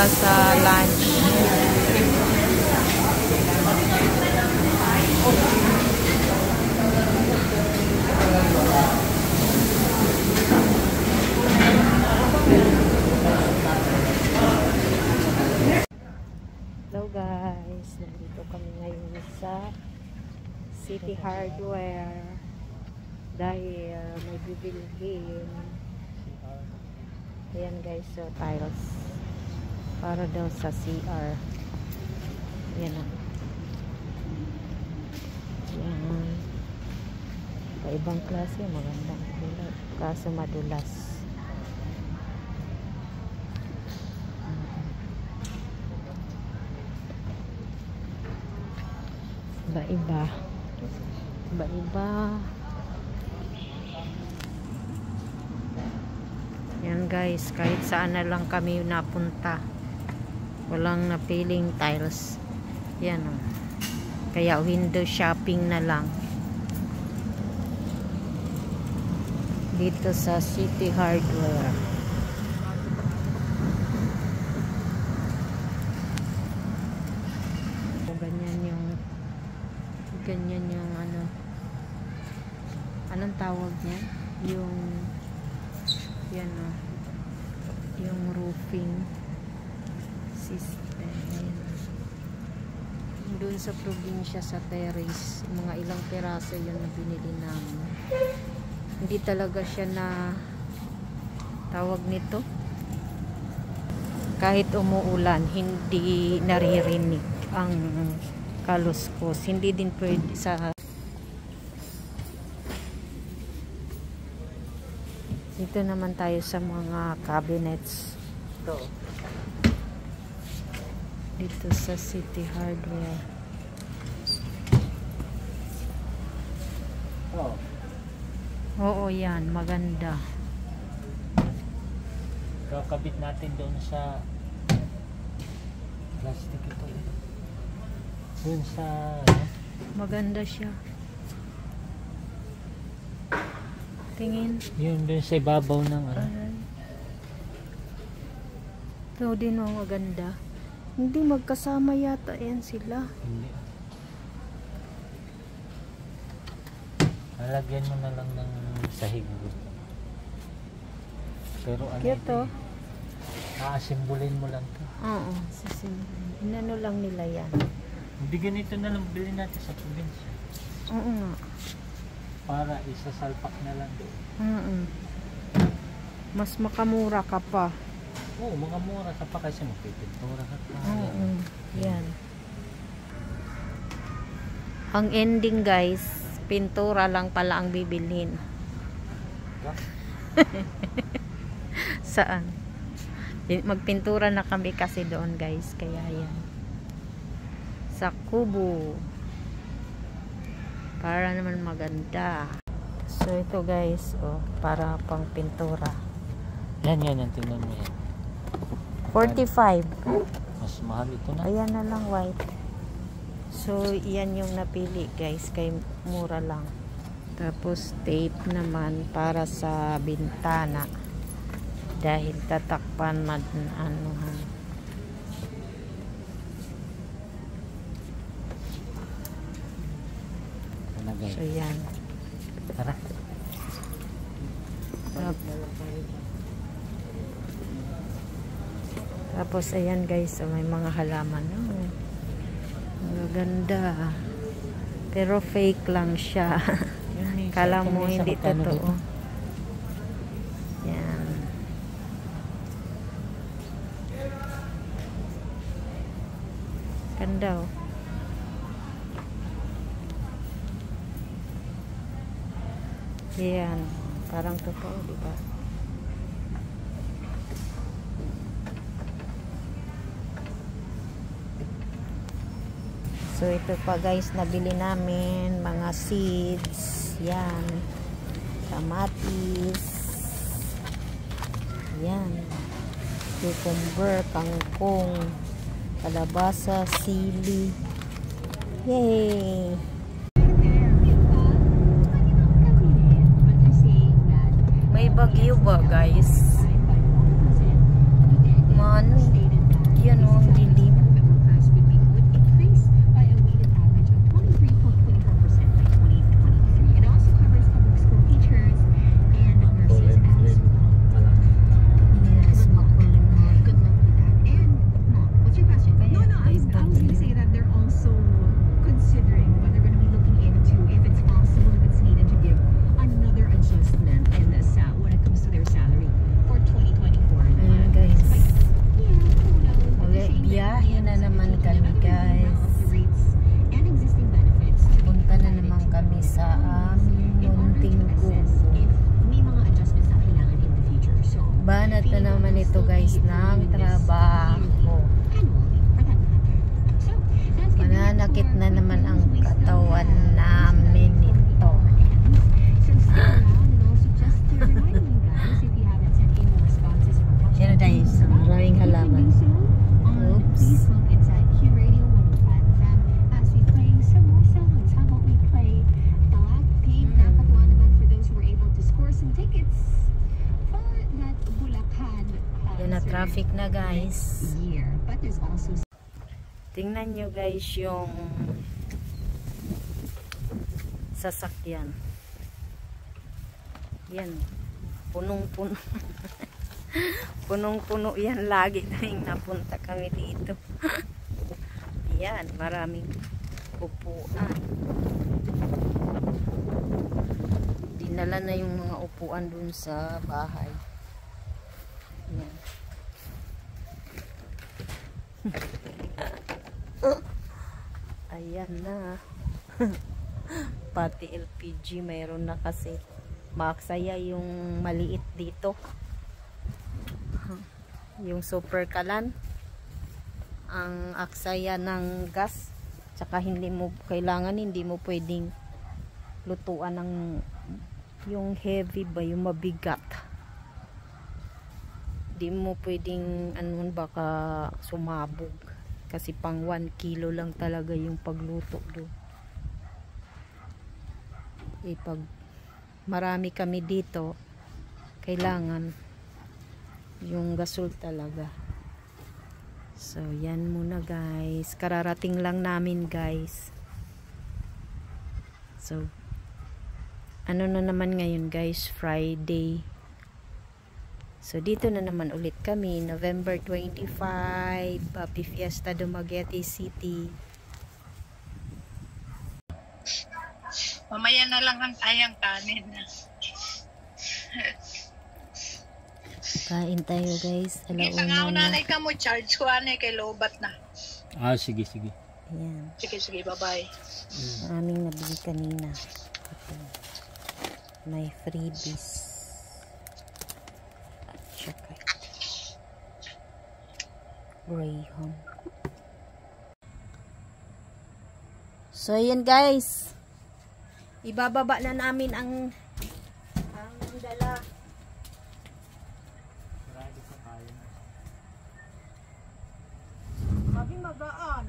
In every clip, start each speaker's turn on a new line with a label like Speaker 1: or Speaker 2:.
Speaker 1: sila sa lunch. Hello guys, nandito kami ngayon sa City Hardware dahil may bibilhin. Ayan guys, so tiles para daw sa CR. Ayan na. Ayan. Ibang klase, magandang kulay. Kaso madulas. Iba-iba. Iba-iba. Yan guys, kahit saan na lang kami napunta, walang napiling tiles. Yan o. Kaya window shopping na lang dito sa City Hardware. Ganyan yung ano, anong tawag niya? Yung yan o, yung roofing system. Doon sa probinsya sa terrace, mga ilang peraso yun na binili namin. Hindi talaga siya na tawag nito, kahit umuulan hindi naririnig ang kaluskos. Hindi din pwede sa dito naman tayo sa mga cabinets dito sa City Hardware. Oo, yan maganda.
Speaker 2: Kakabit natin doon sa plastic ito. Doon sa
Speaker 1: maganda siya. Tingin.
Speaker 2: Yun doon sa ibabaw ng ano.
Speaker 1: Ito din ang maganda. Hindi magkasama yata yan sila.
Speaker 2: Hindi. Lalagyan mo na lang ng sahig. Pero ano
Speaker 1: ito?
Speaker 2: Aasimbulin mo lang to.
Speaker 1: Oo, sisimbolin. Inano lang nila yan.
Speaker 2: Hindi ganito na lang bilhin natin sa probinsya.
Speaker 1: Oo nga.
Speaker 2: Para isasalpak na lang doon.
Speaker 1: Mas makamura ka pa.
Speaker 2: Oo, mga mura ka pa kasi magpipintura ka pa.
Speaker 1: Yan. Ang ending guys, pintura lang pala ang bibilhin. Saan? Magpintura na kami kasi doon guys. Kaya yan. Sa kubo para naman maganda. So ito guys, oh, para pang pintura.
Speaker 2: Yan ang tingnan mo yan.
Speaker 1: 45.
Speaker 2: Mas mahal ito na.
Speaker 1: Ayan na lang white. So yan yung napili guys, kay mura lang. Tapos tape naman para sa bintana dahil tatakpan anuhan. So yan.
Speaker 2: Tara.
Speaker 1: Tapos ayan guys, so may mga halaman. Oh, maganda. Pero fake lang siya. Kala mo hindi totoo. Yan. Ganda oh. Yan, parang totoo, di ba? So ito pa guys, nabili namin mga seeds. Yan. Kamatis. Yan. Cucumber, kangkong, kalabasa, sili. Yay! May bagyo ba guys? Man, Yan o, ang dilim.
Speaker 3: November 1st would increase by a weighted average of 23.24% by 2023. It also covers public school teachers and nurses as well.
Speaker 1: Yes, makulimot.
Speaker 3: Good luck with that. And Mom, what's your question? No, I was gonna say that they're also considering what they're gonna be looking into if it's possible, if it's needed to give another adjustment in the when it comes to their salary for 2024.
Speaker 1: Ayan guys.
Speaker 3: Yeah, who knows? But
Speaker 1: Okay,
Speaker 3: they're saying that
Speaker 1: biyahe na
Speaker 3: it's
Speaker 1: naman
Speaker 3: taking
Speaker 1: kami,
Speaker 3: another review
Speaker 1: guys.
Speaker 3: of the rates and existing benefits to be
Speaker 1: Punta na
Speaker 3: added
Speaker 1: naman
Speaker 3: to
Speaker 1: kami
Speaker 3: the
Speaker 1: sa
Speaker 3: employees in order
Speaker 1: munting
Speaker 3: to assess
Speaker 1: kubo.
Speaker 3: if may mga adjustments na kailangan in the future. So,
Speaker 1: Banat na naman ito guys ng trabaho.
Speaker 3: annually, for that matter. So, that's gonna be it
Speaker 1: Mananakit
Speaker 3: for
Speaker 1: na naman ang
Speaker 3: quick news. We still
Speaker 1: katawan
Speaker 3: have
Speaker 1: namin nito.
Speaker 3: Since still around, and also just to remind you guys, if you haven't sent in your responses or questions,
Speaker 1: Yan na guys, maraming halaman.
Speaker 3: you can do so on
Speaker 1: Oops.
Speaker 3: Facebook inside Q Radio 105 FM as we play some more songs. How about we play Blackpink? Nakakatuwa naman for those who were able to score some tickets for that Bulacan
Speaker 1: Yan na,
Speaker 3: concert
Speaker 1: traffic na guys.
Speaker 3: next year. But there's also
Speaker 1: Tingnan nyo guys yung sasakyan. Yan. Punong-puno. Punong-puno yan. Lagi tayong napunta kami dito. Yan. Maraming upuan. Dinala na yung mga upuan dun sa bahay. Yan. Ayan na. Pati LPG mayroon na kasi. Maksaya yung maliit dito. Yung super kalan. Ang aksaya ng gas. Tsaka hindi mo kailangan, hindi mo pwedeng lutuan ng yung heavy ba, yung mabigat. Hindi mo pwedeng ano, baka sumabog. Kasi pang 1 kilo lang talaga yung pagluto doon. Pag marami kami dito, kailangan yung gasol talaga. So yan muna guys, kararating lang namin guys. So ano na naman ngayon guys, Friday. So dito na naman ulit kami, November 25, Happy Fiesta Dumaguete City.
Speaker 4: Mamaya na lang ang tayang kanin.
Speaker 1: Kain tayo guys,
Speaker 4: Isa nga
Speaker 1: alauna na.
Speaker 4: nanay ka mo, charge ko anay kay lobat na.
Speaker 2: Ah, sige, sige.
Speaker 1: Ayan,
Speaker 4: Sige, bye-bye.
Speaker 1: maraming nabili kanina. Ito. May freebies. At saka Graham. So ayan guys, ibababa na namin ang dala. Sabi magaan.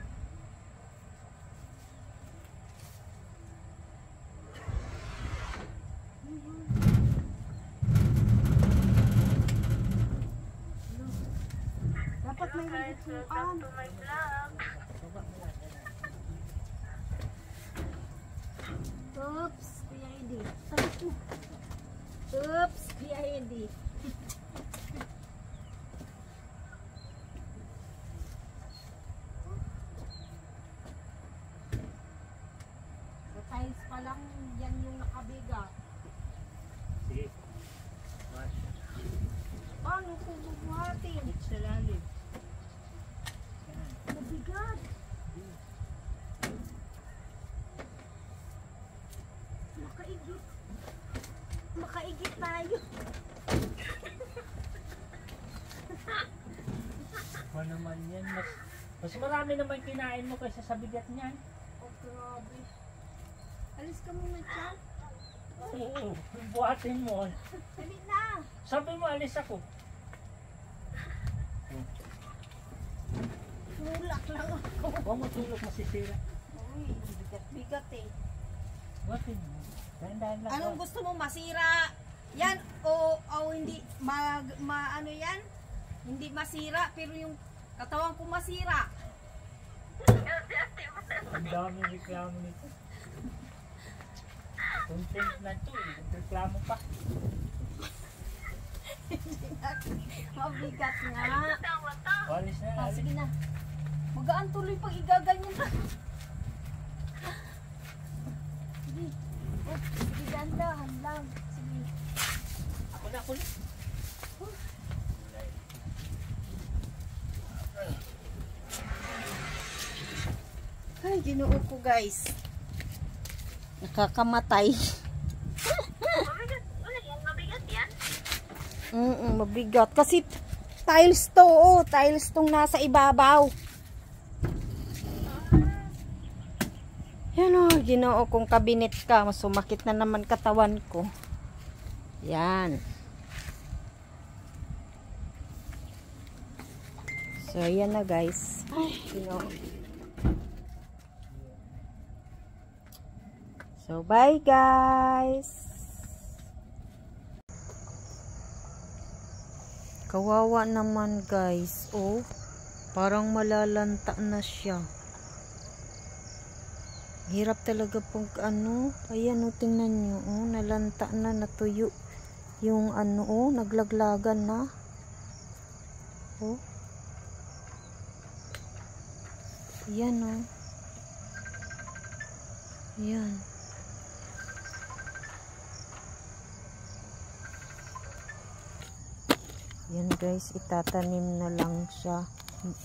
Speaker 1: Dapat may rituan. Oops, Kuya Edi. Oops, Kuya Edi. Sa tiles pa lang, yan yung nakabiga.
Speaker 2: Sige.
Speaker 1: Paano kung bubuhatin?
Speaker 2: Sa lalim.
Speaker 1: Mabigat. Makaigit. Makaigit tayo.
Speaker 2: Ano naman yan? Mas marami naman kinain mo kaysa sa bigat niyan.
Speaker 1: Oh, grabe. Alis ka muna dyan.
Speaker 2: Oo, buhatin mo.
Speaker 1: Dali na.
Speaker 2: Sabi mo, alis ako.
Speaker 1: Tulak lang ako.
Speaker 2: Huwag mo tulog, masisira.
Speaker 1: Uy, bigat-bigat eh.
Speaker 2: Buhatin mo. Dahan-dahan lang.
Speaker 1: Anong gusto mo, masira? Yan o hindi ano yan? Hindi masira pero yung
Speaker 5: Katawan ko masira.
Speaker 2: Ang daming reklamo nito. Content na to eh. Reklamo pa.
Speaker 5: Mabigat nga.
Speaker 2: Walis na.
Speaker 5: Ah, sige na. Magaan tuloy pag igaganyan na. Sige. Oh, sige, dahan lang. Sige.
Speaker 2: Ako na.
Speaker 1: Ay, ginoo ko guys. Nakakamatay.
Speaker 4: Mabigat yan?
Speaker 1: Mabigat. Kasi tiles to, oh. Tiles tong nasa ibabaw. Yan oh, ginoo kong kabinet ka. Masumakit na naman katawan ko. Yan. So, yan na guys. Ay, ginoo. So, bye guys! Kawawa naman guys. Oh, parang malalanta na siya. Hirap talaga pag ano. Ayan, oh, tingnan nyo. Oh, nalanta na, natuyo. Yung ano, oh, naglaglagan na. Oh. Ayan, oh. Ayan. Yan guys, itatanim na lang siya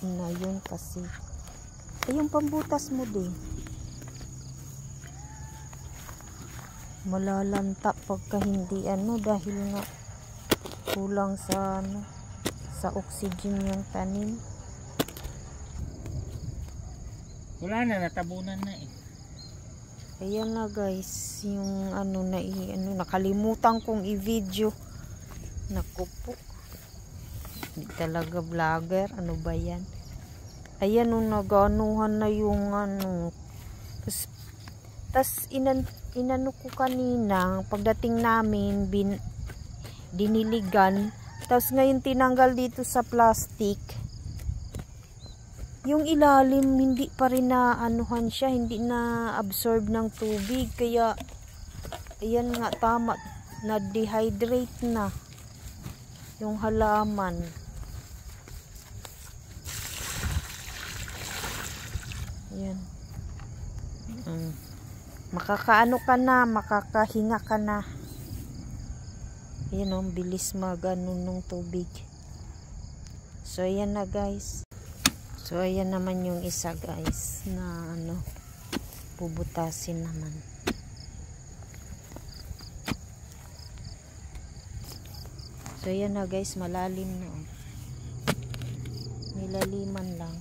Speaker 1: na yun kasi yung pambutas mo din malalanta pagka hindi ano dahil nga kulang sa ano sa oxygen yung tanim.
Speaker 2: Wala na, natabunan na eh.
Speaker 1: Ayan na guys, yung ano na nakalimutan kong i-video. Naku po. Hindi talaga vlogger. Ano ba yan? Ayan o, naganuhan na yung ano. Tas inano ko kanina, pagdating namin, diniligan. Tas ngayon tinanggal dito sa plastic. Yung ilalim, hindi pa rin na anuhan siya. Hindi na absorb ng tubig. Kaya, ayan nga, tama. Na-dehydrate na yung halaman. Ayan. Makakaano ka na, makakahinga ka na. Ayan o, bilis magano ng tubig. So, ayan na guys. So, ayan naman yung isa guys na ano, bubutasin naman. So, ayan na guys, malalim na. Nilaliman lang.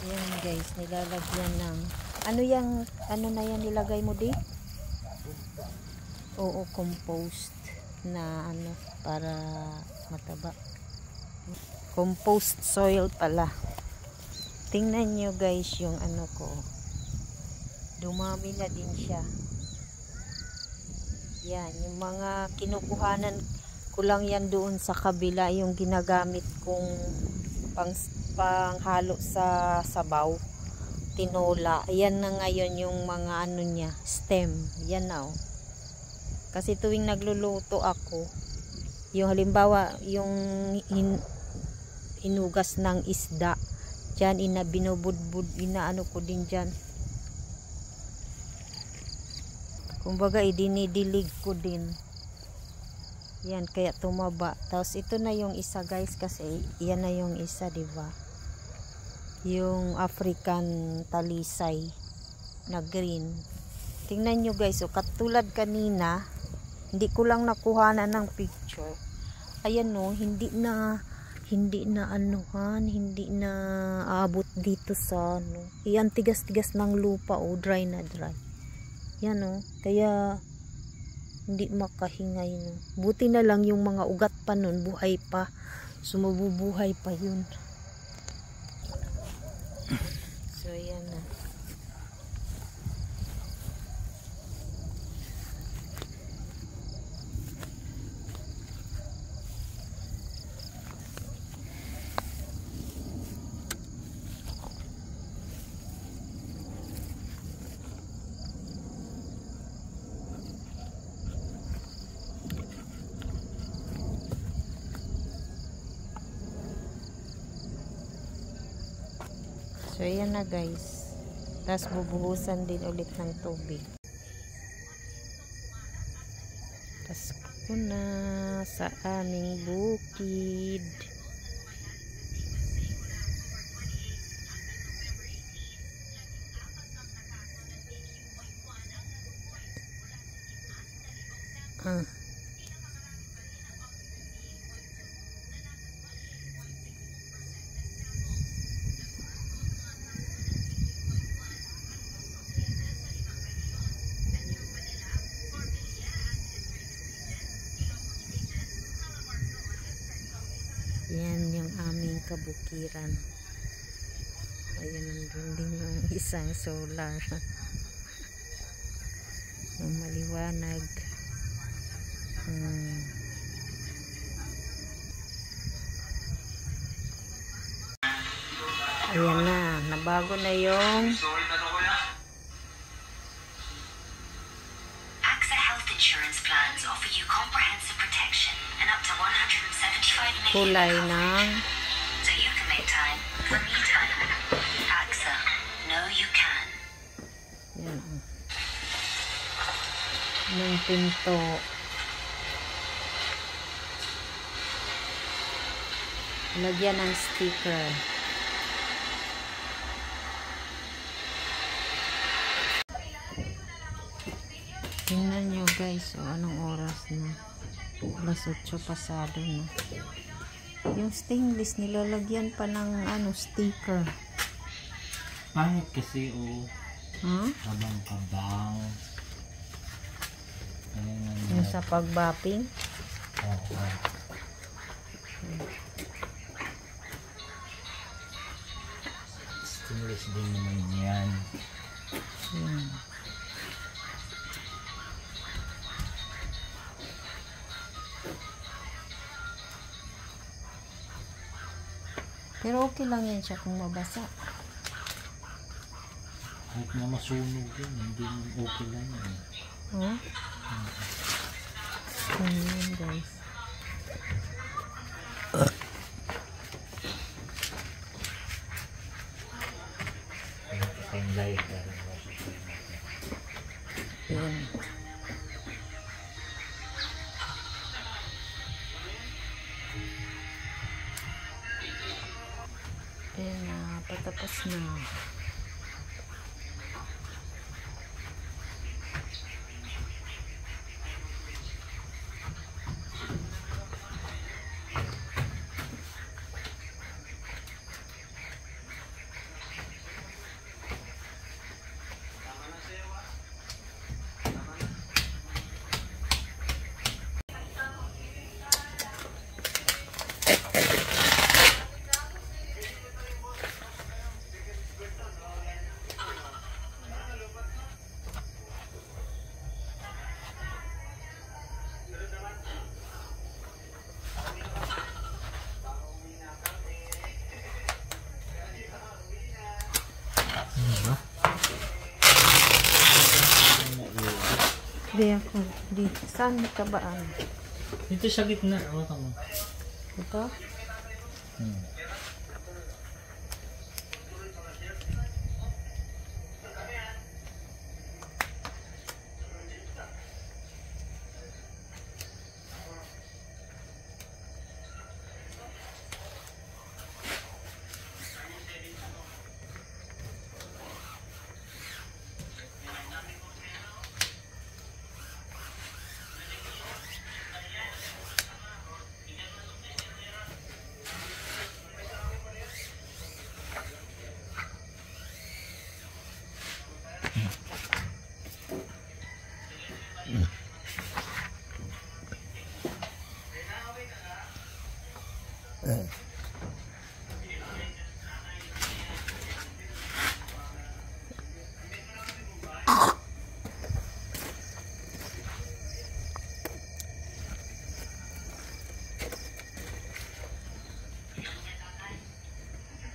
Speaker 1: Ayan guys, nilalagyan ng ano na yan nilagay mo di? Oo, compost na ano, para mataba. Compost soil pala. Tingnan nyo guys yung ano ko. Dumami na din siya. Yan, yung mga kinukuhanan ko lang yan doon sa kabila, yung ginagamit kong panghalo sa sabaw, tinola. Ayan na ngayon yung mga ano niya, stem. Yan na oh. Kasi tuwing nagluluto ako, yung halimbawa, yung inugas ng isda, dyan, binubudbud, inaano ko din dyan. Kumbaga, idinidilig ko din. Yan, kaya tumaba. Tapos, ito na yung isa guys, kasi yan na yung isa, diba? Yung African talisay na green. Tingnan nyo guys, so, katulad kanina, hindi ko lang nakuha ng picture. Ayan no, hindi na anuhan, hindi na aabot dito sa ano. Iyan, tigas-tigas ng lupa, oh, dry na dry. Yan oh, kaya hindi makahingay no. Buti na lang yung mga ugat pa nun, buhay pa. Sumububuhay pa yun. So yan na. So, ayan na guys. Tapos bubuhusan din ulit ng tubig. Pasko na sa aming bukid. Yan yung aming kabukiran. Ayun, nandun din yung isang solar. Yung maliwanag. Ayan na, nabago na yung
Speaker 6: AXA Health Insurance plans offer you comprehensive protection and up to 175 million
Speaker 1: kulay
Speaker 6: coverage,
Speaker 1: ng
Speaker 6: so you can make time for me time. AXA, know you can.
Speaker 1: yan, ng pinto. Lagyan ng sticker. Tingnan nyo guys, anong oras na. Alas 8 pasado na. Yung stainless nilalagyan pa ng sticker.
Speaker 2: Pangit kasi kabang-kabang.
Speaker 1: Yung sa pagbapping.
Speaker 2: Stainless din naman yan.
Speaker 1: Pero okay lang yan siya kung mabasa.
Speaker 2: Kahit na masunog yun, hindi okay lang yan.
Speaker 1: Ayan guys.
Speaker 2: Yung light.
Speaker 1: Ayan. Ayan na, patapos na. Di ako. Di. Saan ka ba?
Speaker 2: Dito sa gitna. Wala mo.
Speaker 1: Ito?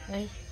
Speaker 1: Ay.